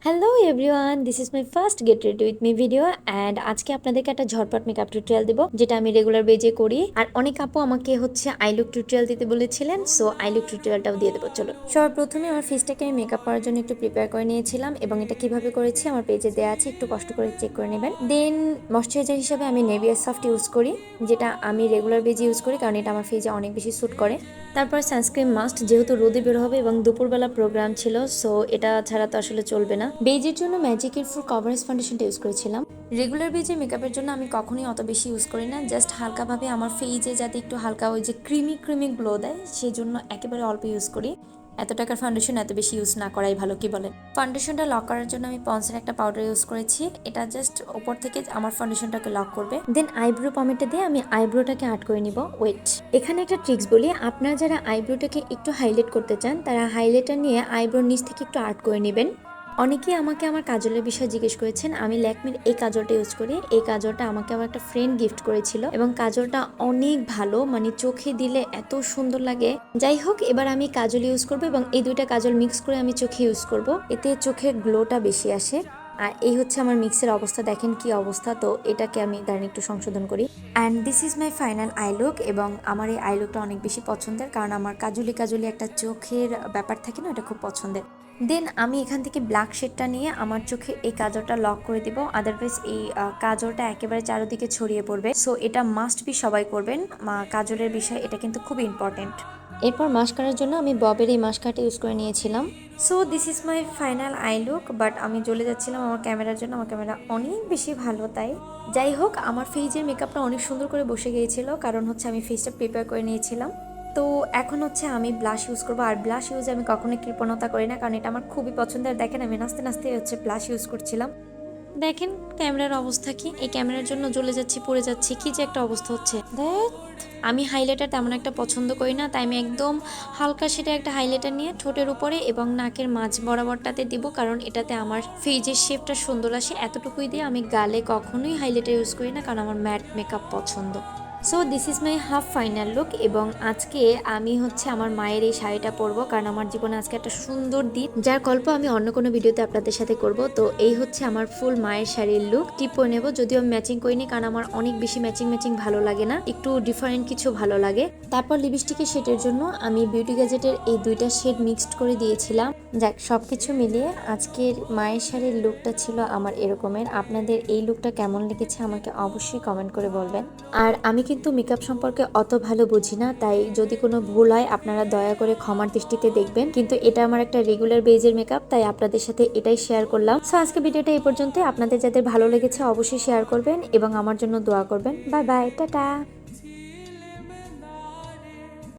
Hello everyone, this is my first get ready with me video and আজকে আপনাদেরকে একটা ঝটপট মেকআপ টিউটোরিয়াল দেবো, যেটা আমি রেগুলার বেজে করি। আর অনেক আপু আমাকে আই লুক টিউটোরিয়াল দিতে বলেছিলেন, সো আই লুক টিউটোরিয়ালটাও দিয়ে দেবো। চলো, সবার প্রথমে আমার ফেসটাকে আমি মেকআপ করার জন্য একটু প্রিপেয়ার করে নিয়েছিলাম এবং এটা কিভাবে করেছি আমার পেজে দেওয়া আছে, একটু কষ্ট করে চেক করে নেবেন। দেন ময়শ্চারাইজার হিসেবে আমি নেভিয়া সফট ইউজ করি, যেটা আমি রেগুলার বেজে ইউজ করি কারণ এটা আমার ফেসে অনেক বেশি স্যুট করে। তারপর সানস্ক্রিন মাস্ট, যেহেতু রোদে বের হবে এবং দুপুরবেলা প্রোগ্রাম ছিল, সো এটা ছাড়া তো আসলে চলবে না। বেজের জন্য ম্যাজিকের ফুল কভারেজ ফাউন্ডেশনটা ইউজ করেছিলাম। রেগুলার বেজে মেকআপের জন্য আমি কখনোই অত বেশি ইউজ করি না, জাস্ট হালকাভাবে আমার ফেসে যাতে একটু হালকা ওই যে ক্রিমি ক্রিমি গ্লো দেয় সেই জন্য একেবারে অল্প ইউজ করি। এত টাকার ফাউন্ডেশন এত বেশি ইউজ না করাই ভালো, কি বলেন? ফাউন্ডেশনটা লক করার জন্য আমি পন্সের একটা পাউডার ইউজ করেছি। এটা জাস্ট উপর থেকে আমার ফাউন্ডেশনটাকে লক করবে। দেন আইব্রো পমেটটা দিয়ে আমি আইব্রোটাকে আর্ট করে নিব। ওয়েট, এখানে একটা ট্রিক্স বলি, আপনারা যারা আইব্রোটাকে একটু হাইলাইট করতে চান তারা হাইলাইটার নিয়ে আইব্রোর নিচ থেকে একটু আর্ট করে নেবেন। অনেকেই আমাকে আমার কাজলের বিষয়ে জিজ্ঞেস করেছেন। আমি ল্যাকমির এই কাজলটা ইউজ করি। এই কাজলটা আমাকে আমার একটা ফ্রেন্ড গিফট করেছিল এবং কাজলটা অনেক ভালো, মানে চোখে দিলে এত সুন্দর লাগে। যাই হোক, এবার আমি কাজল ইউজ করবো এবং এই দুইটা কাজল মিক্স করে আমি চোখে ইউজ করব, এতে চোখের গ্লোটা বেশি আসে। আর এই হচ্ছে আমার মিক্সের অবস্থা, দেখেন কি অবস্থা। তো এটাকে আমি দাঁড়িয়ে একটু সংশোধন করি। And this is my final I look. এবং আমার এই আই লুকটা অনেক বেশি পছন্দের, কারণ আমার কাজলি কাজলি একটা চোখের ব্যাপার থাকে না, এটা খুব পছন্দের। দেন আমি এখান থেকে ব্ল্যাক শেডটা নিয়ে আমার চোখে এই কাজলটা লক করে দিব, আদারওয়াইজ এই কাজলটা একেবারে চারিদিকে ছড়িয়ে পড়বে। সো এটা মাস্ট বি সবাই করবেন, কাজলের বিষয় এটা কিন্তু খুব ইম্পর্টেন্ট। এরপর মাস্কারার জন্য আমি ববের এই মাস্কারাটা ইউজ করে নিয়েছিলাম। So this is my final I look. But আমি জ্বলে যাচ্ছিলাম আমার ক্যামেরার জন্য, আমার ক্যামেরা অনেক বেশি ভালো তাই। যাই হোক, আমার ফেসের মেকআপটা অনেক সুন্দর করে বসে গিয়েছিল, কারণ আমি ফেসটা প্রিপেয়ার করে নিয়েছিলাম। তো এখন আমি ব্লাশ ইউজ করবো। আর ব্লাশ ইউজে আমি কখনোই কৃপণতা করি না, কারণ এটা আমার খুবই পছন্দের। দেখেন আমি নাচতে নাচতে ব্লাশ ইউজ করছিলাম। দেখেন ক্যামেরার অবস্থা কি, এই ক্যামেরার জন্য জ্বলে যাচ্ছি, পড়ে যাচ্ছি, কি যে একটা অবস্থা হচ্ছে। দেখ, আমি হাইলাইটার তেমন একটা পছন্দ করি না, তাই আমি একদম হালকা সেটা একটা হাইলাইটার নিয়ে ঠোঁটের উপরে এবং নাকের মাঝ বরাবরটাতে দিব, কারণ এটাতে আমার ফেজের শেপটা সুন্দর আসে। এতটুকুই দিয়ে আমি গালে কখনোই হাইলাইটার ইউজ করি না, কারণ আমার ম্যাট মেকআপ পছন্দ। So this is my half final look. এবং আজকে আমি আমার মায়ের এই শাড়িটা পরবো, কারণ আমার জীবনে আজকে একটা সুন্দর দিন, যার গল্প আমি অন্য কোনো ভিডিওতে আপনাদের সাথে করব। তো এই আমার ফুল মায়ের শাড়ির লুক। টিপ পরে নেবো, যদিও আমি ম্যাচিং করিনি, কারণ আমার অনেক বেশি ম্যাচিং ম্যাচিং ভালো লাগে না, একটু ডিফারেন্ট কিছু ভালো লাগে। তারপর লিপস্টিকের শেডের জন্য আমি বিউটি গ্যাজেটের এই দুইটা শেড মিক্সড করে দিয়েছিলাম। যাক, সবকিছু মিলিয়ে আজকের মায়ের শাড়ির লুকটা ছিল আমার এরকমের। আপনাদের এই লুকটা কেমন লেগেছে আমাকে অবশ্যই কমেন্ট করে বলবেন। আর আমি কিন্তু মেকআপ সম্পর্কে অত ভালো বুঝি না, তাই যদি কোনো ভুল হয় আপনারা দয়া করে ক্ষমার দৃষ্টিতে দেখবেন। কিন্তু এটা আমার একটা রেগুলার বেজের মেকআপ, তাই আপনাদের সাথে এটাই শেয়ার করলাম। সো আজকে ভিডিওটা এই পর্যন্ত। আপনাদের যাদের ভালো লেগেছে অবশ্যই শেয়ার করবেন এবং আমার জন্য দোয়া করবেন। Bye bye, tata.